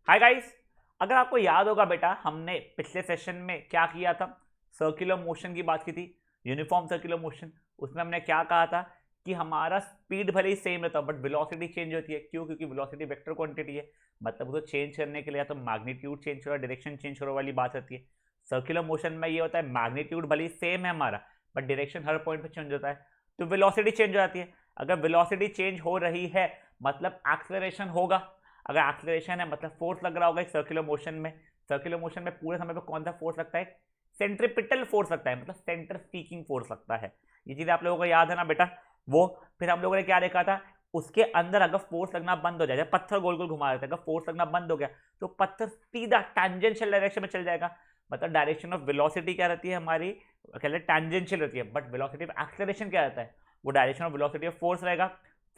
Hi guys, अगर आपको याद होगा बेटा, हमने पिछले सेशन में क्या किया था, सर्कुलर मोशन की बात की थी, यूनिफॉर्म सर्कुलर मोशन। उसमें हमने क्या कहा था कि हमारा स्पीड भले ही सेम रहता है बट वेलोसिटी चेंज होती है। क्यों? क्योंकि वेलोसिटी वेक्टर क्वांटिटी है, मतलब उसको चेंज करने के लिए या तो मैग्नीट्यूड चेंज करो, डायरेक्शन चेंज करो वाली बात होती है। सर्कुलर मोशन में ये होता है मैग्नीट्यूड भले ही सेम है हमारा बट डायरेक्शन हर पॉइंट पे चेंज होता है, तो वेलोसिटी चेंज हो जाती है। अगर वेलोसिटी चेंज हो रही है मतलब एक्सेलरेशन होगा। अगर एक्सेलरेशन है मतलब फोर्स लग रहा होगा एक सर्कुलर मोशन में। सर्कुलर मोशन में पूरे समय पे कौन सा फोर्स लगता है? सेंट्रीपिटल फोर्स लगता है, मतलब सेंटर स्पीकिंग फोर्स लगता है। ये चीज आप लोगों को याद है ना बेटा? वो फिर हम लोगों ने क्या देखा था, उसके अंदर अगर फोर्स लगना बंद हो जाए, पत्थर गोल गोल घुमा देते हैं, अगर फोर्स लगना बंद हो गया तो पत्थर सीधा टैंजेंशियल डायरेक्शन में चल जाएगा। मतलब डायरेक्शन ऑफ वेलोसिटी क्या रहती है हमारी, कहते टैंजेंशियल रहती है, बट वेलोसिटी ऑफ एक्सेलरेशन क्या रहता है, वो direction of velocity of force रहेगा।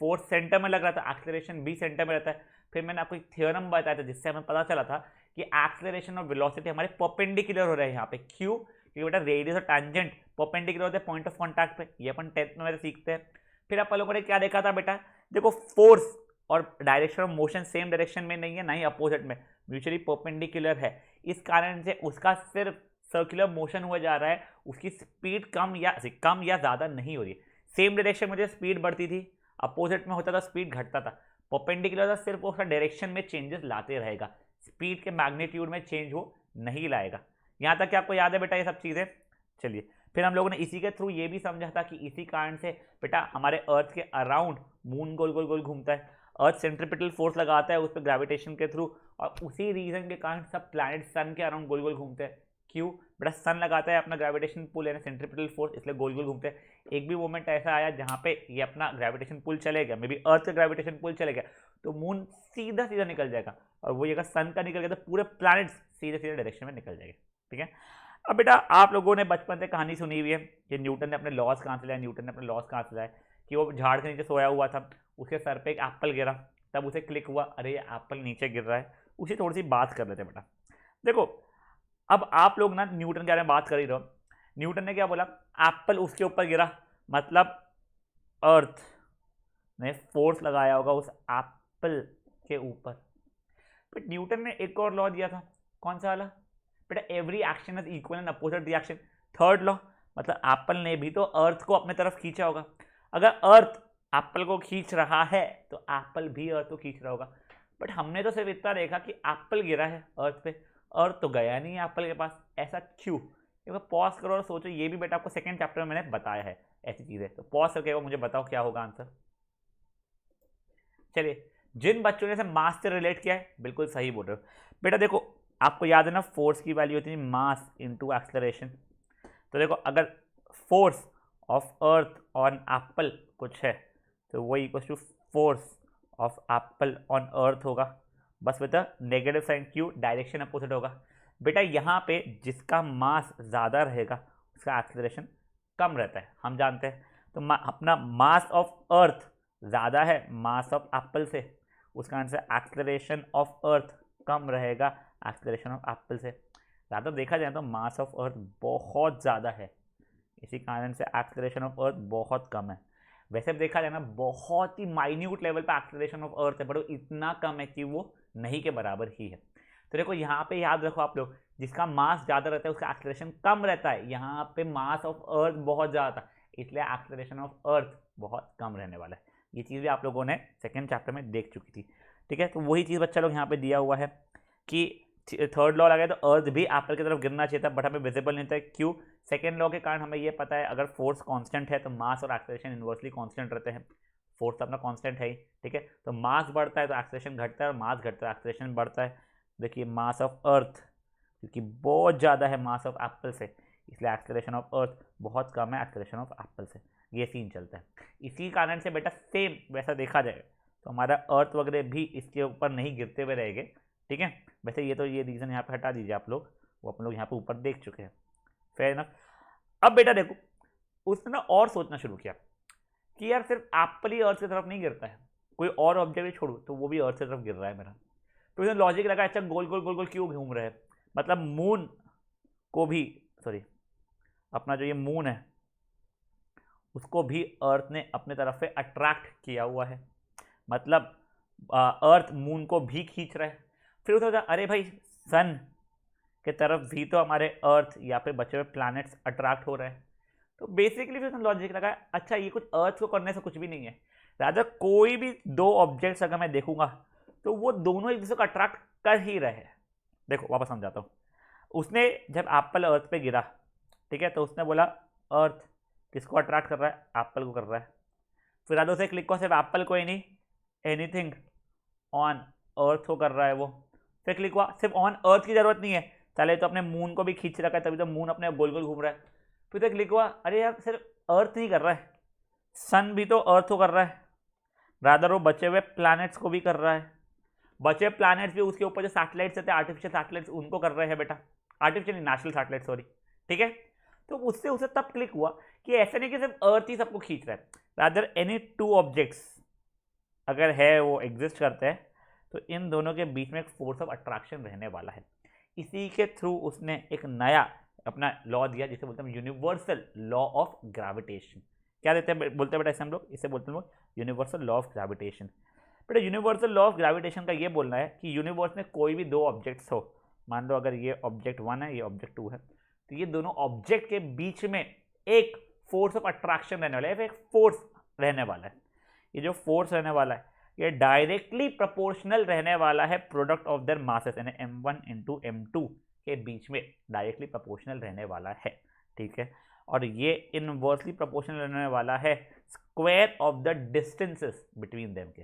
फोर्स सेंटर में लग रहा था, एक्सेलरेशन भी सेंटर में रहता है। फिर मैंने आपको एक थ्योरम बताया था जिससे हमें पता चला था कि एक्सेलरेशन और वेलोसिटी हमारे परपेंडिकुलर हो रहे हैं यहाँ पे। क्यों? क्योंकि बेटा रेडियस और टैंजेंट परपेंडिकुलर होते हैं पॉइंट ऑफ कॉन्टैक्ट पे, ये अपन 10th में सीखते हैं। फिर आप लोगों ने क्या देखा था बेटा, देखो फोर्स और direction of motion same direction में नहीं है, ना ही अपोजिट में, म्यूचुअली परपेंडिकुलर है। इस कारण से उसका सिर्फ सर्कुलर मोशन हुआ जा रहा है, उसकी स्पीड कम या ज्यादा नहीं हो रही है। सेम डायरेक्शन में जो स्पीड बढ़ती थी, अपोजिट में होता था स्पीड घटता था। परपेंडिकुलर था, सिर्फ उसका डायरेक्शन में चेंजेस लाते रहेगा, स्पीड के मैग्नीट्यूड में चेंज हो नहीं लाएगा। यहां तक कि आपको याद है बेटा ये सब चीजें? चलिए, फिर हम लोगों ने इसी के थ्रू ये भी समझा था कि इसी कारण से बेटा हमारे अर्थ के अराउंड मून गोल गोल गोल घूमता है। अर्थ सेंट्रीपिटल फोर्स लगाता है उस पर ग्रेविटेशन के थ्रू, और उसी रीजन के कारण सब प्लैनेट सन के अराउंड गोल गोल घूमते हैं। क्यों? बेटा सन लगाता है अपना ग्रेविटेशन पुल यानी सेंट्रीपिटल फोर्स, इसलिए गोल गोल घूमते हैं। एक भी मोमेंट ऐसा आया जहां पे ये अपना ग्रेविटेशन पुल चले गया, मे बी अर्थ का ग्रेविटेशन पुल चले गया, तो मून सीधा सीधा निकल जाएगा, और वो अगर सन का निकल गया तो पूरे प्लैनेट्स सीधे सीधे डायरेक्शन में निकल जाएंगे। ठीक है। अब बेटा आप लोगों ने बचपन से कहानी सुनी हुई है कि न्यूटन ने अपने लॉस कहाँ से लाए, न्यूटन ने अपने लॉस कहाँ से लाए, कि वो झाड़ के नीचे सोया हुआ था, उसके सर पे एक एप्पल गिरा, तब उसे क्लिक हुआ अरे ये एप्पल नीचे गिर रहा है। उसी थोड़ी सी बात कर लेते बेटा। देखो, अब आप लोग ना न्यूटन के बारे में बात कर ही रहो। न्यूटन ने क्या बोला, एप्पल उसके ऊपर गिरा, मतलब अर्थ ने फोर्स लगाया होगा उस एप्पल के ऊपर। बट न्यूटन ने एक और लॉ दिया था, कौन सा वाला बेटा? Every action is equal and opposite reaction. Third law, मतलब एप्पल ने भी तो अर्थ को अपने तरफ खींचा होगा। अगर अर्थ एप्पल को खींच रहा है तो एप्पल भी अर्थ को खींच रहा होगा। बट हमने तो सिर्फ इतना देखा कि एप्पल गिरा है अर्थ पे, अर्थ तो गया नहीं है एप्पल के पास। ऐसा क्यों? एक बार पॉज करो और सोचो, ये भी बेटा आपको सेकंड चैप्टर में मैंने बताया है ऐसी चीजें। तो पॉज करके मुझे बताओ क्या होगा आंसर। चलिए, जिन बच्चों ने मास से रिलेट किया है बिल्कुल सही बोल रहे हो बेटा। देखो, आपको याद है ना फोर्स की वैल्यू होती है मास इनटू एक्सेलरेशन। तो देखो, अगर force of earth on apple कुछ है तो वो equal to force of apple on earth होगा, बस विद नेगेटिव साइन। क्यू? डायरेक्शन अपोजिट होगा। बेटा यहाँ पे जिसका मास ज़्यादा रहेगा उसका एक्सेलरेशन कम रहता है, हम जानते हैं। तो अपना मास ऑफ अर्थ ज़्यादा है मास ऑफ एप्पल से, उसका आंसर एक्सेलरेशन ऑफ अर्थ कम रहेगा एक्सेलरेशन ऑफ एप्पल से। ज़्यादा देखा जाए तो मास ऑफ अर्थ बहुत ज़्यादा है, इसी कारण से एक्सेलरेशन ऑफ अर्थ बहुत कम है। वैसे देखा जाए ना बहुत ही माइन्यूट लेवल पे एक्सेलरेशन ऑफ अर्थ है, बट वो इतना कम है कि वो नहीं के बराबर ही है। तो देखो यहाँ पे याद रखो आप लोग, जिसका मास ज़्यादा रहता है उसका एक्सेलरेशन कम रहता है। यहाँ पे मास ऑफ अर्थ बहुत ज़्यादा था, इसलिए एक्सेलरेशन ऑफ अर्थ बहुत कम रहने वाला है। ये चीज़ भी आप लोगों ने सेकेंड चैप्टर में देख चुकी थी। ठीक है, तो वही चीज़ बच्चा लोग यहाँ पे दिया हुआ है कि थर्ड लॉ लगा तो अर्थ भी एप्पल की तरफ गिरना चाहिए था, बट हमें विजिबल नहीं था। क्यों? सेकेंड लॉ के कारण हमें ये पता है अगर फोर्स कांस्टेंट है तो मास और एक्सेलरेशन इन्वर्सली कांस्टेंट रहते हैं। फोर्स तो अपना कांस्टेंट है ही, ठीक है, तो मास बढ़ता है तो एक्सेलरेशन घटता है, और मास घटता है एक्सेलरेशन बढ़ता है। देखिए मास ऑफ अर्थ क्योंकि बहुत ज़्यादा है मास ऑफ एप्पल से, इसलिए एक्सेलरेशन ऑफ अर्थ बहुत कम है एक्सेलरेशन ऑफ एप्पल से। ये सीन चलता है। इसी कारण से बेटा सेम वैसा देखा जाए तो हमारा अर्थ वगैरह भी इसके ऊपर नहीं गिरते हुए रहेंगे। ठीक है, वैसे ये तो ये रीज़न यहाँ पे हटा दीजिए आप लोग, वो अपन लोग यहाँ पे ऊपर देख चुके हैं। Fair enough. अब बेटा देखो, उसने ना और सोचना शुरू किया कि यार सिर्फ एप्पल ही अर्थ की तरफ नहीं गिरता है, कोई और ऑब्जेक्ट छोड़ू तो वो भी अर्थ की तरफ गिर रहा है मेरा। तो उसने लॉजिक लगा, अच्छा गोल गोल गोल गोल क्यों घूम रहे हैं, मतलब मून को भी, सॉरी अपना जो ये मून है उसको भी अर्थ ने अपने तरफ से अट्रैक्ट किया हुआ है, मतलब अर्थ मून को भी खींच रहा है। फिर सोचा अरे भाई सन के तरफ भी तो हमारे अर्थ या फिर बचे हुए प्लैनेट्स अट्रैक्ट हो रहे हैं। तो बेसिकली फिर लॉजिक लगा अच्छा ये कुछ अर्थ को करने से कुछ भी नहीं है, रादर कोई भी दो ऑब्जेक्ट्स अगर मैं देखूंगा तो वो दोनों एक दूसरे को अट्रैक्ट कर ही रहे हैं। देखो वापस समझाता हूँ। उसने जब एप्पल अर्थ पे गिरा, ठीक है, तो उसने बोला अर्थ किसको अट्रैक्ट कर रहा है, एप्पल को कर रहा है। फिर रादर उसे क्लिक को सिर्फ एप्पल को ही नहीं, एनीथिंग ऑन अर्थ को कर रहा है वो। फिर क्लिक हुआ सिर्फ ऑन अर्थ की जरूरत नहीं है, चले तो अपने मून को भी खींच रखा है, तभी तो मून अपने गोल गोल घूम रहा है। फिर तो क्लिक हुआ अरे यार सिर्फ अर्थ नहीं कर रहा है, सन भी तो अर्थ को कर रहा है, रादर वो बचे हुए प्लैनेट्स को भी कर रहा है। बचे प्लैनेट्स भी उसके ऊपर जो सैटेलाइट्स थे आर्टिफिशियल सैटेलाइट्स उनको कर रहे हैं बेटा, आर्टिफिशियल नेशनल सैटेलाइट सॉरी, ठीक है। तो उससे उसे तब क्लिक हुआ कि ऐसा नहीं कि सिर्फ अर्थ ही सबको खींच रहा है, रादर एनी टू ऑब्जेक्ट्स अगर है वो एग्जिस्ट करते हैं तो इन दोनों के बीच में एक फोर्स ऑफ अट्रैक्शन रहने वाला है। इसी के थ्रू उसने एक नया अपना लॉ दिया जिसे बोलते हैं यूनिवर्सल लॉ ऑफ ग्रेविटेशन। क्या देते हैं बोलते हैं बेटा इसे हम लोग, इसे बोलते हैं यूनिवर्सल लॉ ऑफ ग्रेविटेशन। बेटा यूनिवर्सल लॉ ऑफ ग्रेविटेशन का ये बोलना है कि यूनिवर्स में कोई भी दो ऑब्जेक्ट्स हो, मान लो अगर ये ऑब्जेक्ट 1 है ये ऑब्जेक्ट 2 है, तो ये दोनों ऑब्जेक्ट के बीच में एक फोर्स ऑफ अट्रैक्शन रहने वाला है, एक फोर्स रहने वाला है। ये जो फोर्स रहने वाला है ये डायरेक्टली प्रोपोर्शनल रहने वाला है प्रोडक्ट ऑफ देयर मासेस, यानी m1 इंटू m2 के बीच में डायरेक्टली प्रोपोर्शनल रहने वाला है, ठीक है। और ये इनवर्सली प्रोपोर्शनल रहने वाला है square of the distances between them के।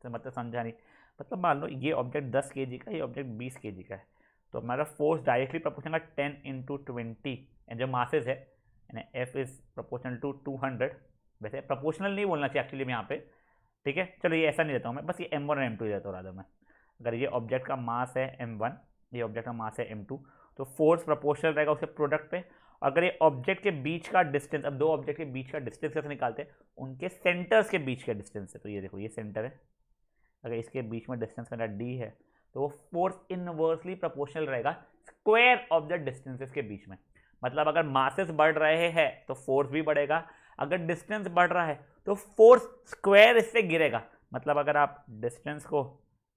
तो मतलब समझा नहीं, मतलब मान लो ये ऑब्जेक्ट 10 kg का, ये ऑब्जेक्ट 20 kg का है, तो हमारा फोर्स डायरेक्टली प्रोपोर्शनल 10 इंटू 20 जो मासेस है, यानी F इज प्रोपोर्शनल टू 200। वैसे प्रोपोर्शनल नहीं बोलना चाहिए एक्चुअली यहाँ पे, ठीक है, चलो ये ऐसा नहीं देता हूँ मैं, बस ये m1 और m2 देता हूँ राधा मैं। अगर ये ऑब्जेक्ट का मास है m1, ये ऑब्जेक्ट का मास है m2, तो फोर्स प्रोपोर्शनल रहेगा उसके प्रोडक्ट पे। अगर ये ऑब्जेक्ट के बीच का डिस्टेंस, अब दो ऑब्जेक्ट के बीच का डिस्टेंस कैसे निकालते हैं, उनके सेंटर्स के बीच का डिस्टेंस है, तो ये देखो ये सेंटर है, अगर इसके बीच में डिस्टेंस मेरा d है तो वो फोर्स इनवर्सली प्रोपोर्शनल रहेगा स्क्वायर ऑफ द डिस्टेंसेस के बीच में। मतलब अगर मासेस बढ़ रहे हैं तो फोर्स भी बढ़ेगा, अगर डिस्टेंस बढ़ रहा है तो फोर्स स्क्वायर इससे गिरेगा। मतलब अगर आप डिस्टेंस को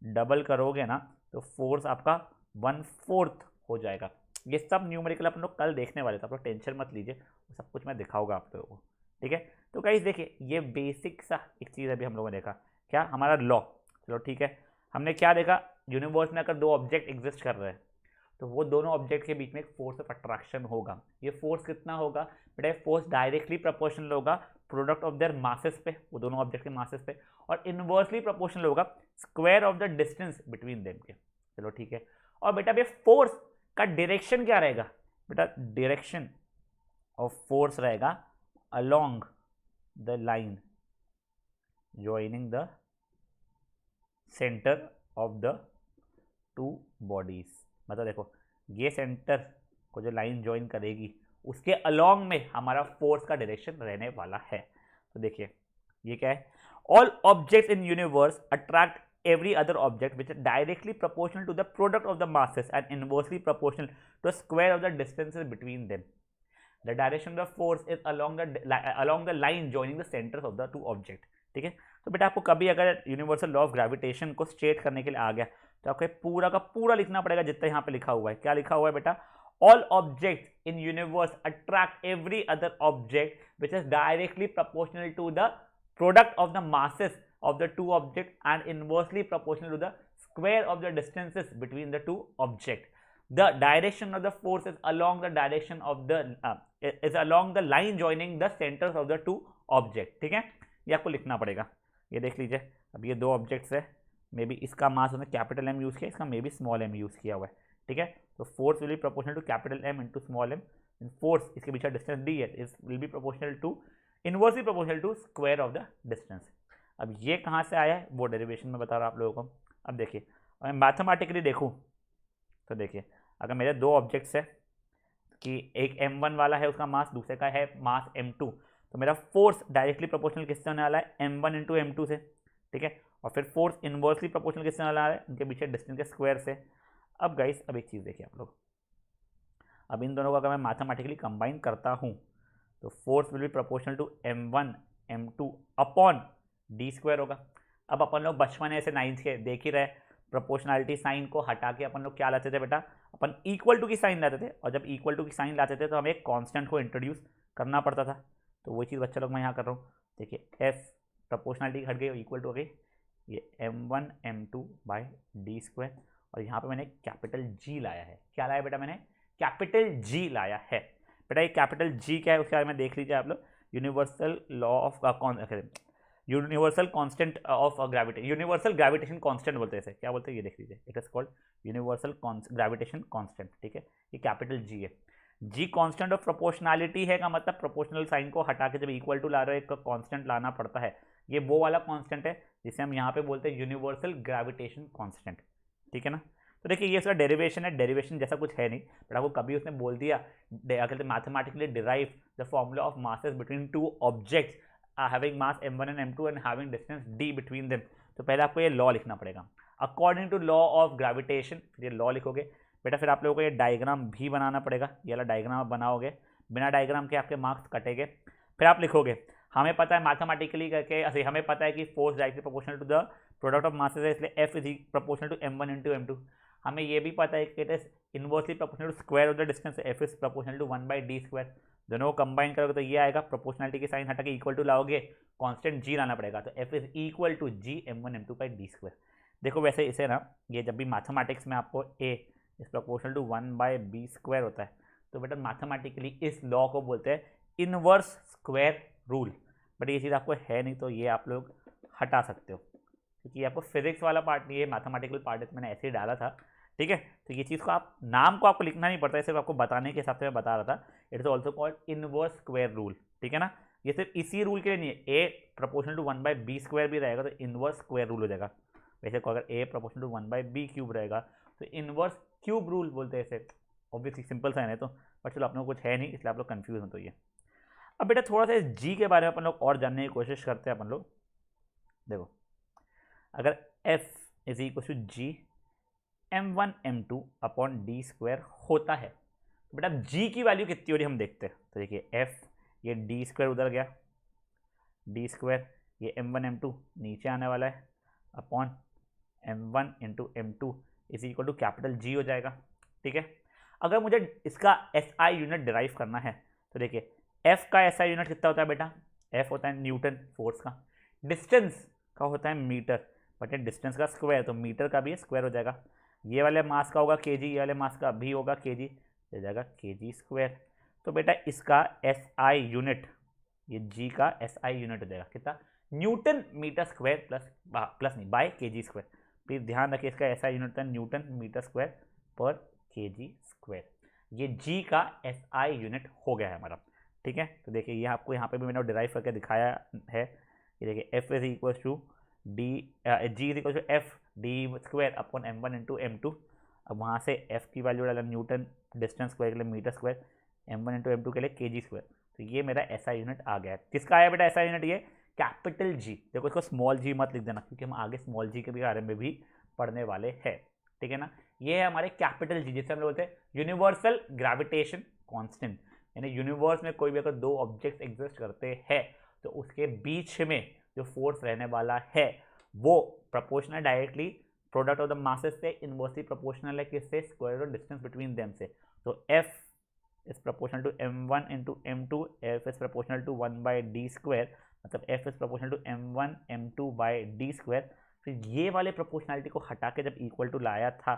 डबल करोगे ना तो फोर्स आपका 1/4 हो जाएगा। ये सब न्यूमेरिकल अपन लोग कल देखने वाले थे, आप लोग टेंशन मत लीजिए, सब कुछ मैं दिखाऊंगा आप लोगों को, ठीक है। तो गाइस देखिए ये बेसिक सा एक चीज़ अभी हम लोगों ने देखा, क्या हमारा लॉ, चलो ठीक है। हमने क्या देखा, यूनिवर्स में अगर दो ऑब्जेक्ट एग्जिस्ट कर रहे हैं तो वो दोनों ऑब्जेक्ट के बीच में एक फोर्स ऑफ अट्रैक्शन होगा। ये फोर्स कितना होगा बेटा, फोर्स डायरेक्टली प्रोपोर्शनल होगा प्रोडक्ट ऑफ देयर मासेस पे, वो दोनों ऑब्जेक्ट के मासेस पे, और इनवर्सली प्रोपोर्शनल होगा square of the distance between them के। चलो ठीक है। और बेटा ये फोर्स का डायरेक्शन क्या रहेगा बेटा, डायरेक्शन ऑफ फोर्स रहेगा along the line joining the centre of the two bodies. मतलब देखो ये सेंटर को जो लाइन ज्वाइन करेगी उसके अलोंग में हमारा फोर्स का डायरेक्शन रहने वाला है। तो देखिए ये क्या है, all objects in universe attract every other object which is directly proportional to the product of the masses and inversely proportional to the square of the distances between them. The direction of the force is along the line joining the centers of the two objects. ठीक है। तो बेटा आपको कभी अगर universal law of gravitation को state करने के लिए आ गया तो आपको पूरा का पूरा लिखना पड़ेगा जितना यहाँ पे लिखा हुआ है। क्या लिखा हुआ है बेटा, all objects in universe attract every other object which is directly proportional to the product of the masses of the two objects and inversely proportional to the square of the distances between the two objects. The direction of the force is along the direction of the is along the line joining the centers of the two objects. ठीक है, ये आपको लिखना पड़ेगा। ये देख लीजिए, अब ये दो ऑब्जेक्ट्स है, मे बी इसका मास उन्होंने कैपिटल M यूज़ किया, इसका may be small m use किया हुआ है, ठीक है। तो force will be proportional to capital M into small m, force इसके बीच का डिस्टेंस d है, is will be proportional to inversely proportional to square of the distance. अब ये कहाँ से आया है वो डेरिवेशन में बता रहा हूँ आप लोगों को। अब देखिए अगर मैं मैथमेटिकली देखूँ तो देखिए अगर मेरे दो ऑब्जेक्ट्स है कि एक m1 वाला है उसका मास, दूसरे का है मास m2, तो मेरा फोर्स डायरेक्टली प्रोपोर्शनल किससे होने वाला है, m1 इंटू m2 से, ठीक है। और फिर फोर्स इनवर्सली प्रोपोर्शनल किससे होने वाला है, उनके पीछे डिस्टेंस के स्क्वायर से। अब गाइस अब एक चीज़ देखिए आप लोग, अब इन दोनों को अगर मैं मैथमेटिकली कंबाइन करता हूँ तो force will be proportional to m1 m2 upon d square होगा। अब अपन लोग बचपन ऐसे 9th के देख ही रहे, प्रोपोर्शनैलिटी साइन को हटा के अपन लोग क्या लाते थे बेटा, अपन इक्वल टू की साइन लाते थे, और जब इक्वल टू की साइन लाते थे तो हमें एक कांस्टेंट को इंट्रोड्यूस करना पड़ता था। तो वही चीज़ बच्चा लोग मैं यहाँ कर रहा हूँ। देखिए एफ प्रोपोर्शनैलिटी हट गई, इक्वल टू हो गई ये m1 m2 by D square, और यहाँ पे मैंने कैपिटल G लाया है। क्या लाया बेटा, मैंने कैपिटल G लाया है। बेटा ये कैपिटल G क्या है उसके बारे में देख लीजिए आप लोग। Universal law of universal constant of gravitation, universal gravitation constant बोलते हैं इसे, क्या बोलते हैं ये देख लीजिए, it is called universal gravitation constant. ठीक है, ये कैपिटल G है। G कांस्टेंट ऑफ प्रोपोर्शनैलिटी है, का मतलब प्रोपोर्शनल साइन को हटा के जब इक्वल टू ला रहे हो एक कांस्टेंट लाना पड़ता है। ये वो वाला कांस्टेंट है जिसे हम यहाँ पे बोलते हैं यूनिवर्सल ग्रेविटेशन कांस्टेंट। ठीक है ना। तो देखिए ये इसका डेरिवेशन है, डेरिवेशन जैसा कुछ है नहीं, बट आपको कभी उसने बोल दिया कहते mathematically derive the formula of masses between two objects having mass m1 and m2 and having distance d between them, तो पहले आपको ये लॉ लिखना पड़ेगा according to law of gravitation. फिर ये लॉ लिखोगे बेटा, फिर आप लोगों को ये डायग्राम भी बनाना पड़ेगा। ये वाला डायग्राम आप बनाओगे, बिना डायग्राम के आपके मार्क्स कटेंगे। फिर आप लिखोगे हमें पता है मैथमेटिकली करके, हमें पता है कि force directly proportional to the product of masses है, इसलिए F is proportional to m1 into m2। हमें ये भी पता है कि it is inversely proportional to square of the distance, F is proportional to 1 by D square. दोनों को कंबाइन करोगे तो ये आएगा, प्रोपोर्शनलिटी की साइन हटा के इक्वल टू लाओगे, कांस्टेंट G लाना पड़ेगा, तो F is equal to G m1 m2 by D square. देखो वैसे इसे ना, ये जब भी मैथमेटिक्स में आपको A is proportional to 1 by B square होता है, तो बेटा मैथमेटिकली इस लॉ को बोलते हैं इनवर्स स्क्वायर रूल। बट ये चीज़ आपको है नहीं, तो ये आप लोग हटा सकते हो, क्योंकि आपको फिजिक्स वाला पार्ट नहीं है, मैथमेटिकल पार्ट है, तो मैंने ऐसे ही डाला था। ठीक है, तो ये चीज़ को आप नाम को आपको लिखना नहीं पड़ता है, सिर्फ आपको बताने के हिसाब से मैं बता रहा था। It is also called inverse square rule. ठीक है ना, ये सिर्फ इसी रूल के लिए नहीं है, A proportional to 1 by B square भी रहेगा तो इनवर्स स्क्वायर रूल हो जाएगा। वैसे को अगर A proportional to 1 by B cube रहेगा तो इनवर्स क्यूब रूल बोलते हैं इसे। ऑब्वियसली सिंपल सा है तो, बट चलो अपने को कुछ है नहीं इसलिए आप लोग कन्फ्यूज हो। तो ये अब बेटा थोड़ा सा इस जी के बारे में अपन लोग और जानने की कोशिश करते हैं अपन लोग। देखो अगर f is equal to G m1 m2 upon D square होता है, तो बेटा g की वैल्यू कितनी हो रही है हम देखते हैं। तो देखिए f ये डी स्क्वायर उधर गया, डी स्क्वायर ये m1 m2 नीचे आने वाला है, upon m1 into m2 is equal to capital G हो जाएगा। ठीक है, अगर मुझे इसका SI यूनिट डिराइव करना है तो देखिए F का SI यूनिट कितना होता है बेटा, F होता है न्यूटन फोर्स का, डिस्टेंस का होता है मीटर, बट ये डिस्टेंस का स्क्वायर तो मीटर का भी स्क्वायर हो जाएगा। ये वाले मास का होगा kg, ये वाले मास का भी होगा kg, हो जाएगा kg स्क्वायर। तो बेटा इसका SI यूनिट, ये G का SI यूनिट हो जाएगा कितना, न्यूटन मीटर स्क्वायर प्लस नहीं बाय kg स्क्वायर। प्लीज ध्यान रखिए इसका SI यूनिट होता है न्यूटन मीटर स्क्वायर पर kg स्क्वायर। ये G का SI यूनिट हो गया है हमारा। ठीक है, तो देखिए ये आपको यहाँ पे भी मैंने डिराइव करके दिखाया है। ये देखिए F is equal to D, G is equal to F D square upon m1 into m2। अब वहाँ से F की वैल्यू डाला न्यूटन, डिस्टेंस स्क्वायर के लिए metre square, m1 into m2 के लिए kg स्क्वायर। तो ये मेरा SI यूनिट आ गया है। किसका आया बेटा SI यूनिट, ये कैपिटल G। देखो इसको स्मॉल g मत लिख देना, क्योंकि हम आगे स्मॉल g के बारे में भी पढ़ने वाले हैं। ठीक है ना, ये है हमारे कैपिटल G, जिसे हम बोलते हैं यूनिवर्सल ग्रेविटेशन कांस्टेंट। यानी यूनिवर्स में कोई भी अगर दो ऑब्जेक्ट्स एग्जिस्ट करते हैं तो उसके बीच में जो फोर्स रहने वाला है वो proportional directly product of the masses से इनवर्सली प्रोपोर्शनल है किससे, square of distance between them से। तो F is proportional to m1 into m2, F is proportional to 1 by D square, मतलब F is proportional to m1 m2 by D square. फिर ये वाले proportionality को हटा के जब इक्वल टू लाया था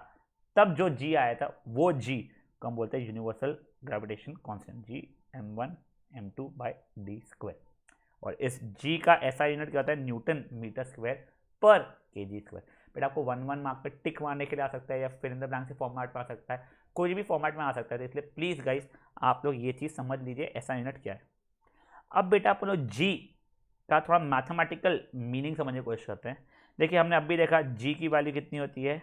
तब जो G आया था वो G को हम बोलते हैं universal gravitation constant, G m1 m2 by D square. और इस G का SI यूनिट क्या होता है, न्यूटन मीटर स्क्वायर पर kg स्क्वायर। फिर आपको 1 मार्क पे टिक मारने के लिए आ सकता है, या फिर इन द ब्लैंक से फॉर्मेट में आ सकता है, कोई भी फॉर्मेट में आ सकता है। तो इसलिए प्लीज गाइस आप लोग ये चीज़ समझ लीजिए SI यूनिट क्या है। अब बेटा अपन लोग G का थोड़ा मैथमेटिकल मीनिंग समझने की कोशिश करते हैं। देखिए हमने अभी देखा G की वैल्यू कितनी होती है,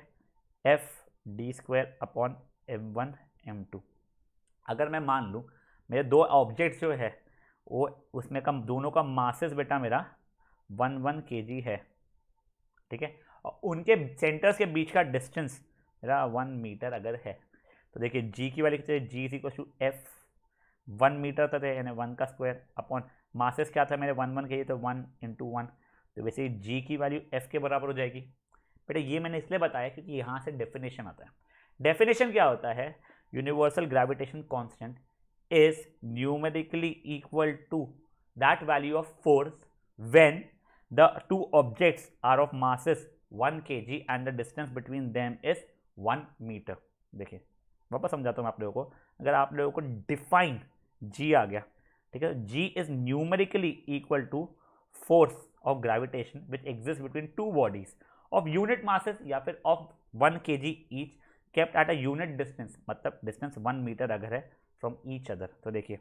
F D square upon m1 m2। अगर मैं मान लूँ मेरे दो ऑब्जेक्ट्स जो है वो उसमें कम दोनों का मासेस बेटा मेरा 1 kg है। ठीक है, और उनके सेंटर्स के बीच का डिस्टेंस मेरा 1 मीटर अगर है, तो देखिए G की वैल्यू कितनी है, G is equal to F 1 metre तक है, यानी 1 का स्क्वायर अपॉन मासेस क्या था मेरे 1 kg, तो 1 इंटू 1। तो वैसे G की वैल्यू F के बराबर हो जाएगी। बेटा ये मैंने इसलिए बताया क्योंकि यहाँ से डेफिनेशन आता है। डेफिनेशन क्या होता है? Universal gravitation constant is numerically equal to that value of force when the two objects are of masses 1 kg and the distance between them is 1 metre. देखिए वापस समझाता हूँ आप लोगों को। अगर आप लोगों को डिफाइन जी आ गया, ठीक है, G is numerically equal to force of gravitation which exist between two bodies of unit masses या फिर of 1 kg each kept at a unit distance, मतलब डिस्टेंस 1 मीटर अगर है फ्रॉम ईच अदर। तो देखिए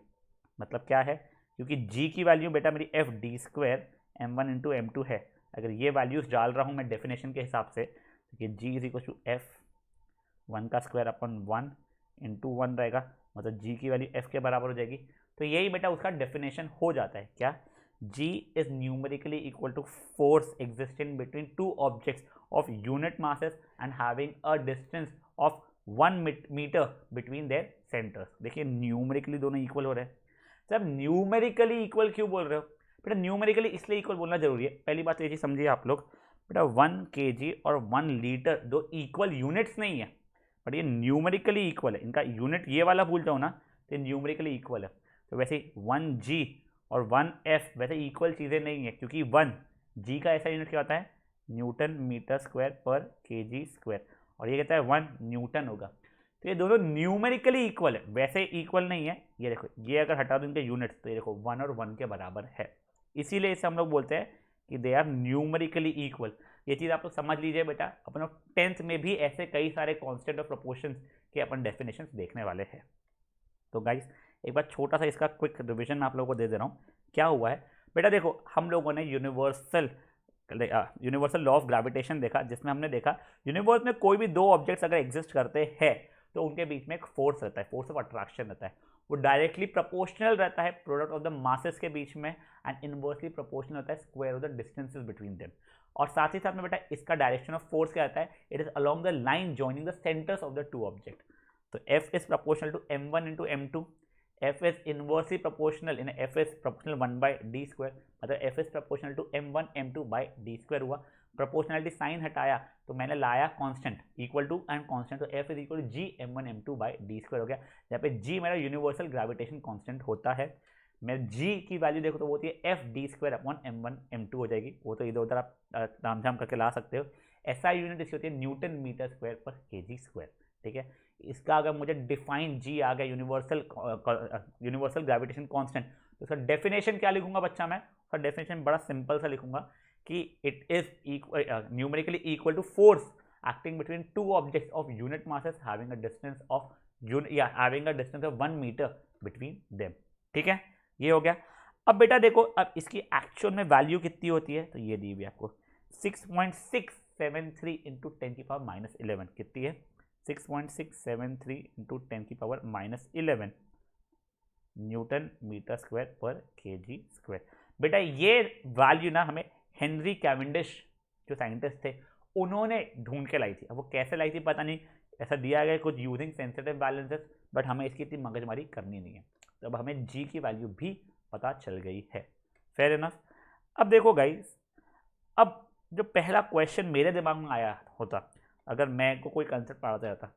मतलब क्या है, क्योंकि जी की वैल्यू बेटा मेरी F D square M one into M two है। अगर ये वैल्यूज डाल रहा हूँ मैं डेफिनेशन के हिसाब से, तो जी इज इक्वल टू एफ 1 का स्क्वायर अपन 1 इंटू 1 रहेगा, मतलब जी की वैल्यू एफ के बराबर हो जाएगी। तो यही बेटा उसका डेफिनेशन हो जाता है क्या? G is numerically equal to force existing between two objects of unit masses and having a distance of 1 metre between their centres. देखिए न्यूमेरिकली दोनों इक्वल हो रहे हैं। सब न्यूमेरिकली इक्वल क्यों बोल रहे हो बेटा? न्यूमेरिकली इसलिए इक्वल बोलना जरूरी है। पहली बात तो ये चीज समझिए आप लोग, बेटा 1 kg और 1 लीटर दो इक्वल यूनिट्स नहीं है, बट ये न्यूमेरिकली इक्वल है। इनका यूनिट ये वाला भूल जाओ ना, तो न्यूमेरिकली इक्वल है। तो वैसे 1g और 1f वैसे इक्वल चीज़ें नहीं है, क्योंकि 1g का ऐसा यूनिट क्या होता है? न्यूटन मीटर स्क्वायर पर केजी स्क्वायर, और ये कहता है 1 न्यूटन होगा। तो ये दोनों न्यूमेरिकली इक्वल है, वैसे इक्वल नहीं है। ये देखो, ये अगर हटा दो इनके यूनिट्स तो ये देखो 1 और 1 के बराबर है। इसीलिए इसे हम लोग बोलते हैं कि दे आर न्यूमेरिकली इक्वल। ये चीज़ आप लोग समझ लीजिए बेटा। अपन 10th में भी ऐसे कई सारे कांस्टेंट ऑफ प्रोपोर्शंस के अपन डेफिनेशंस देखने वाले हैं। तो गाइस एक बार छोटा सा इसका क्विक रिविजन मैं आप लोगों को दे रहा हूँ। क्या हुआ है बेटा? देखो हम लोगों ने यूनिवर्सल लॉ ऑफ ग्रेविटेशन देखा, जिसमें हमने देखा यूनिवर्स में कोई भी दो ऑब्जेक्ट्स अगर एग्जिस्ट करते हैं तो उनके बीच में एक फोर्स रहता है, फोर्स ऑफ अट्रैक्शन रहता है। वो डायरेक्टली प्रोपोर्शनल रहता है प्रोडक्ट ऑफ द मासेस के बीच में, एंड इनवर्सली प्रोपोर्शनल होता है square of the distances between them. और साथ ही साथ में बेटा इसका डायरेक्शन ऑफ फोर्स क्या आता है? It is along the line joining the centres of the two object. तो F is proportional to m1 into m2, F is inversely proportional in F is proportional 1 by D square, मतलब F is proportional to m1 m2 by D square हुआ। Proportionality sign हटाया तो मैंने लाया constant equal to and constant, तो F is equal to G m1 m2 by D square हो गया, जहाँ पे G मेरा यूनिवर्सल ग्रेविटेशन कांस्टेंट होता है। मैं G की वैल्यू देखो तो वो होती है F D square upon m1 m2 हो जाएगी। वो तो इधर उधर आप तामझाम करके ला सकते हो। SI यूनिट इसकी होती है न्यूटन मीटर स्क्वायर पर केजी स्क्वायर, ठीक है। इसका अगर मुझे डिफाइन जी आ गया यूनिवर्सल ग्रेविटेशन कांस्टेंट, तो उसका डेफिनेशन क्या लिखूंगा बच्चा? मैं उसका डेफिनेशन बड़ा सिंपल सा लिखूंगा कि it is numerically equal to force acting between two objects of unit masses having a distance of 1 metre between them, ठीक है। ये हो गया। अब बेटा देखो, अब इसकी एक्चुअल में वैल्यू कितनी होती है? तो ये दी हुई आपको 6.673 इंटू 10 की पावर माइनस 11 कितनी है? 6.673 इंटू 10 की power minus 11 newton metre square पर केजी स्क्वायर। बेटा ये वैल्यू ना हमें हेनरी कैवेंडिश जो साइंटिस्ट थे उन्होंने ढूंढ के लाई थी। अब वो कैसे लाई थी पता नहीं, ऐसा दिया गया कुछ यूजिंग सेंसिटिव बैलेंसेस, बट हमें इसकी इतनी मगजमारी करनी नहीं है। तो अब हमें जी की वैल्यू भी पता चल गई है। Fair enough. अब देखो गाइस, अब जो पहला क्वेश्चन मेरे दिमाग में आया होता अगर मैं को कोई कंसेप्ट पढ़ाता रहता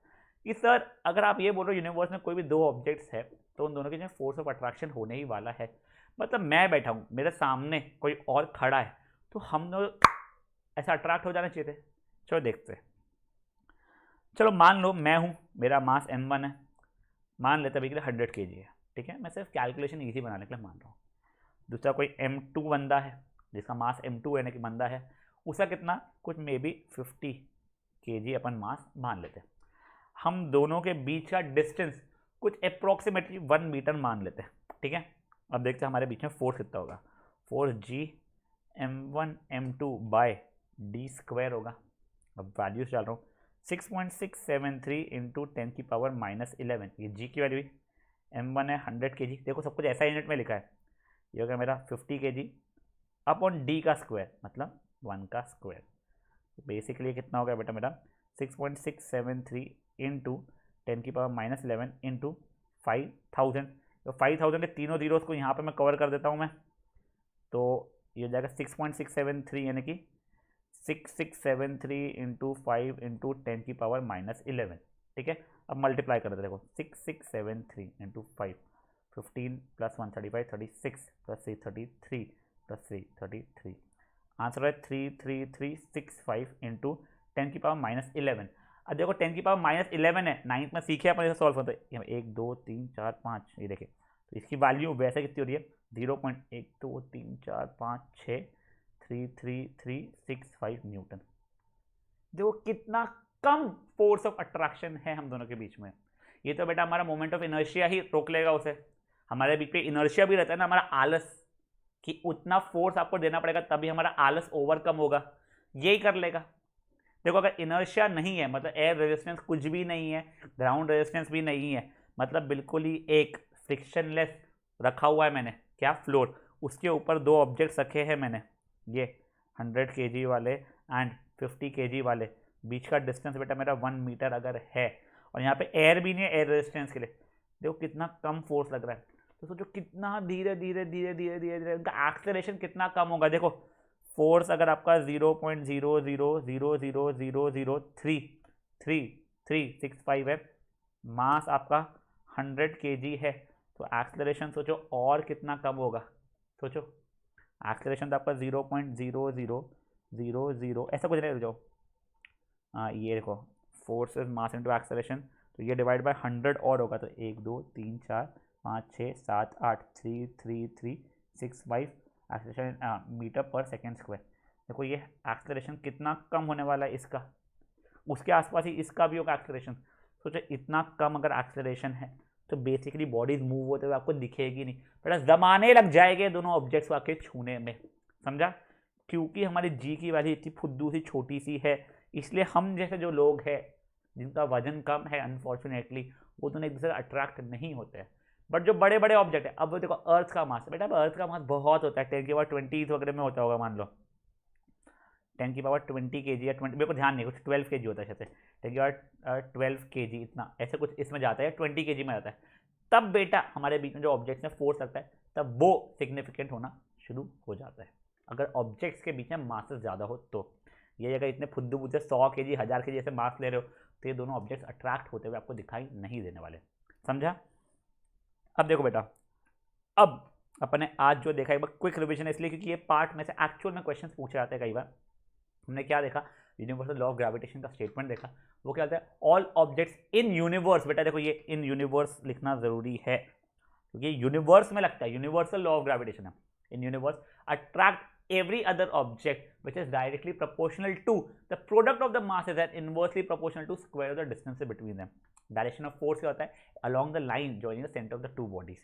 कि सर अगर आप ये बोल रहे हो यूनिवर्स में कोई भी दो ऑब्जेक्ट्स है तो उन दोनों के जो फोर्स ऑफ अट्रैक्शन होने ही वाला है, मतलब मैं बैठा हूँ मेरे सामने कोई और खड़ा है, तो हम लोग ऐसा अट्रैक्ट हो जाना चाहिए थे। चलो देखते हैं। चलो मान लो मैं हूँ, मेरा मास m1 है, मान लेते अभी के लिए 100 kg है, ठीक है। मैं सिर्फ कैलकुलेशन ईजी बनाने के लिए मान रहा हूँ। दूसरा कोई m2 बंदा है जिसका मास m2 है कि बंदा है, उसका कितना कुछ मे बी 50 kg अपन मास मान लेते हैं। हम दोनों के बीच का डिस्टेंस कुछ अप्रोक्सीमेटली 1 मीटर मान लेते हैं, ठीक है। अब देखते हैं हमारे बीच में फोर्स कितना होगा। Force G m1 m2 by D square होगा। अब वैल्यूज डाल रहा हूँ 6.673 इंटू 10 की पावर माइनस 11, ये जी की वैल्यू m1 है 100 kg, देखो सब कुछ ऐसा यूनिट में लिखा है। ये हो गया मेरा 50 kg अपॉन डी का स्क्वायर मतलब 1 का स्क्वायर। बेसिकली कितना हो गया बेटा मेरा 6.673 इंटू 10 की पावर माइनस 11 इंटू 5000। तो 5000 के तीनों जीरोस को यहाँ पे मैं कवर कर देता हूँ मैं, तो ये हो जाएगा 6.673 यानी कि 6673 इंटू 5 इंटू 10 की पावर -11, ठीक है। अब मल्टीप्लाई कर देते देखो, 6673 into 5, 15 plus 135, 36 plus 333 plus 333, answer है 33365 इंटू 10 की पावर -11। अब देखो 10 की पावर -11 है, 9th में सीखे अपन इसे सॉल्व करते हैं, 1 2 3 4 5, ये देखें तो इसकी वैल्यू वैसे कितनी हो रही है 0.123456 न्यूटन। देखो कितना कम फोर्स ऑफ अट्रैक्शन है हम दोनों के बीच में। ये तो बेटा हमारा मोमेंट ऑफ इनर्शिया ही रोक लेगा उसे, हमारे बीच में इनर्शिया भी रहता है ना, हमारा आलस, कि उतना फोर्स आपको देना पड़ेगा तभी हमारा आलस ओवरकम होगा, यही कर लेगा। देखो अगर इनर्शिया नहीं है मतलब एयर रेजिस्टेंस कुछ भी नहीं है, ग्राउंड रेजिस्टेंस भी नहीं है, मतलब बिल्कुल ही एक फ्रिक्शनलेस रखा हुआ है मैंने, क्या फ्लोर, उसके ऊपर दो ऑब्जेक्ट्स रखे हैं मैंने, ये 100 kg वाले एंड 50 kg वाले, बीच का डिस्टेंस बेटा मेरा 1 मीटर अगर है, और यहाँ पे एयर भी नहीं है एयर रेजिस्टेंस के लिए, देखो कितना कम फोर्स लग रहा है। तो सोचो कितना धीरे धीरे धीरे धीरे धीरे धीरे उनका एक्सेलरेशन कितना कम होगा। देखो फोर्स अगर आपका 0.000003 है, मास आपका 100 kg है, तो एक्सेलरेशन सोचो और कितना कम होगा। सोचो एक्सेलरेशन तो आपका 0.0000 ऐसा कुछ नहीं, रुक जाओ, हाँ ये देखो force is mass into acceleration, तो ये डिवाइड बाय 100 और होगा, तो 1 2 3 4 5 6 7 8 3 3 3 6 5 एक्सेलरेशन मीटर पर सेकेंड स्क्वायर। देखो ये एक्सेलरेशन कितना कम होने वाला है इसका, उसके आसपास ही इसका भी होगा एक्सेलरेशन। सोचो इतना कम अगर एक्सेलरेशन है तो बेसिकली बॉडीज मूव होते हुए आपको दिखेगी नहीं, बड़ा जमाने लग जाएंगे दोनों ऑब्जेक्ट्स आके छूने में, समझा। क्योंकि हमारी जी की वैल्यू इतनी फुद्दू सी छोटी सी है, इसलिए हम जैसे जो लोग हैं जिनका वजन कम है अनफॉर्चुनेटली वो दोनों एक दूसरे से अट्रैक्ट नहीं होते हैं। बट जो बड़े बड़े ऑब्जेक्ट है, अब वो देखो अर्थ का मास, बेटा अर्थ का मास बहुत होता है, 10 की पावर 20 वगैरह में होता होगा, मान लो 10 की पावर 20 kg या 20, मेरे को ध्यान नहीं, कुछ 12 kg होता है शायद, 10 की पावर 12 kg इतना ऐसे कुछ इसमें जाता है, 20 kg में आता है, तब बेटा हमारे बीच में जो ऑब्जेक्ट्स में फोर्स लगता है तब वो सिग्निफिकेंट होना शुरू हो जाता है, अगर ऑब्जेक्ट्स के बीच में मासेस ज़्यादा हो तो। ये अगर इतने फुद्दू बुद्दे 100 kg 1000 kg ऐसे मास ले रहे हो तो ये दोनों ऑब्जेक्ट्स अट्रैक्ट होते हुए आपको दिखाई नहीं देने वाले, समझा। अब देखो बेटा, अब अपने आज जो देखा एक बार क्विक रिवीजन इसलिए क्योंकि ये पार्ट में से एक्चुअल में क्वेश्चंस पूछे जाते हैं कई बार। हमने क्या देखा, यूनिवर्सल लॉ ऑफ ग्रेविटेशन का स्टेटमेंट देखा, वो क्या होता है, ऑल ऑब्जेक्ट्स इन यूनिवर्स, बेटा देखो ये इन यूनिवर्स लिखना जरूरी है क्योंकि यूनिवर्स में लगता है, यूनिवर्सल लॉ ऑफ ग्रेविटेशन है, in universe attract every other object which is directly proportional to the product of the masses and inversely proportional to square of the distance between them. Direction of force क्या होता है, along the line joining the center of the two bodies.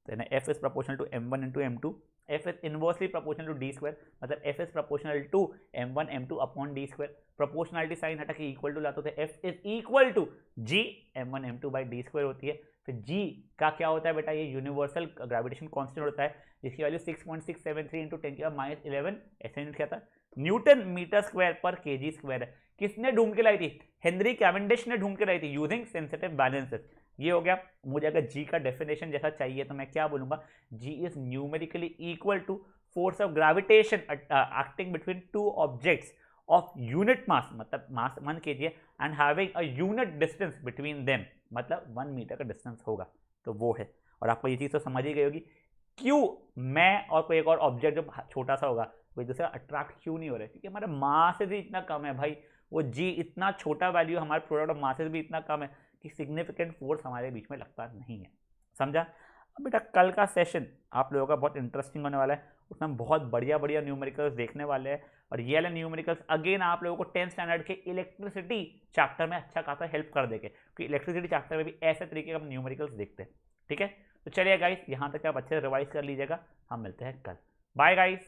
तो F is proportional to m1 into m2, F is inversely proportional to d square, मतलब F is proportional to m1 m2 upon d square, proportionality sign हटा के equal to लाते थे, F is equal to G m1 m2 by d square होती है। फिर G का क्या होता है बेटा, ये यूनिवर्सल ग्रेविटेशन कांस्टेंट होता है जिसकी वैल्यू 6.673 इंटू 10 की पावर -11 ऐसे यूनिट क्या था, न्यूटन मीटर स्क्वायर पर केजी स्क्वायर है। किसने ढूंढ के लाई थी, हेनरी कैवेंडिश ने ढूंढ के लाई थी यूजिंग सेंसिटिव बैलेंसेस। ये हो गया। मुझे अगर जी का डेफिनेशन जैसा चाहिए तो मैं क्या बोलूंगा, G is numerically equal to force of gravitation acting between two objects of unit mass, मतलब mass 1 kg and having a unit distance between them, मतलब 1 मीटर का डिस्टेंस होगा, तो वो है। और आपको ये चीज़ तो समझ ही गई होगी क्यों मैं और कोई एक और ऑब्जेक्ट जो छोटा सा होगा वो दूसरा अट्रैक्ट क्यों नहीं हो रहा है, क्योंकि हमारा मास भी इतना कम है भाई, वो जी इतना छोटा वैल्यू, हमारे प्रोडक्ट ऑफ मासेस भी इतना कम है कि सिग्निफिकेंट फोर्स हमारे बीच में लगता नहीं है, समझा। अब बेटा कल का सेशन आप लोगों का बहुत इंटरेस्टिंग होने वाला है, उसमें हम बहुत बढ़िया बढ़िया न्यूमेरिकल्स देखने वाले हैं, और ये वाले न्यूमेरिकल्स अगेन आप लोगों को 10th स्टैंडर्ड के इलेक्ट्रिसिटी चैप्टर में अच्छा खासा हेल्प कर देंगे, क्योंकि इलेक्ट्रिसिटी चैप्टर में भी ऐसे तरीके के हम न्यूमेरिकल्स देखते हैं, ठीक है। तो चलिए गाइस, यहाँ तक आप अच्छे से रिवाइज कर लीजिएगा, हम मिलते हैं कल, बाय गाइस।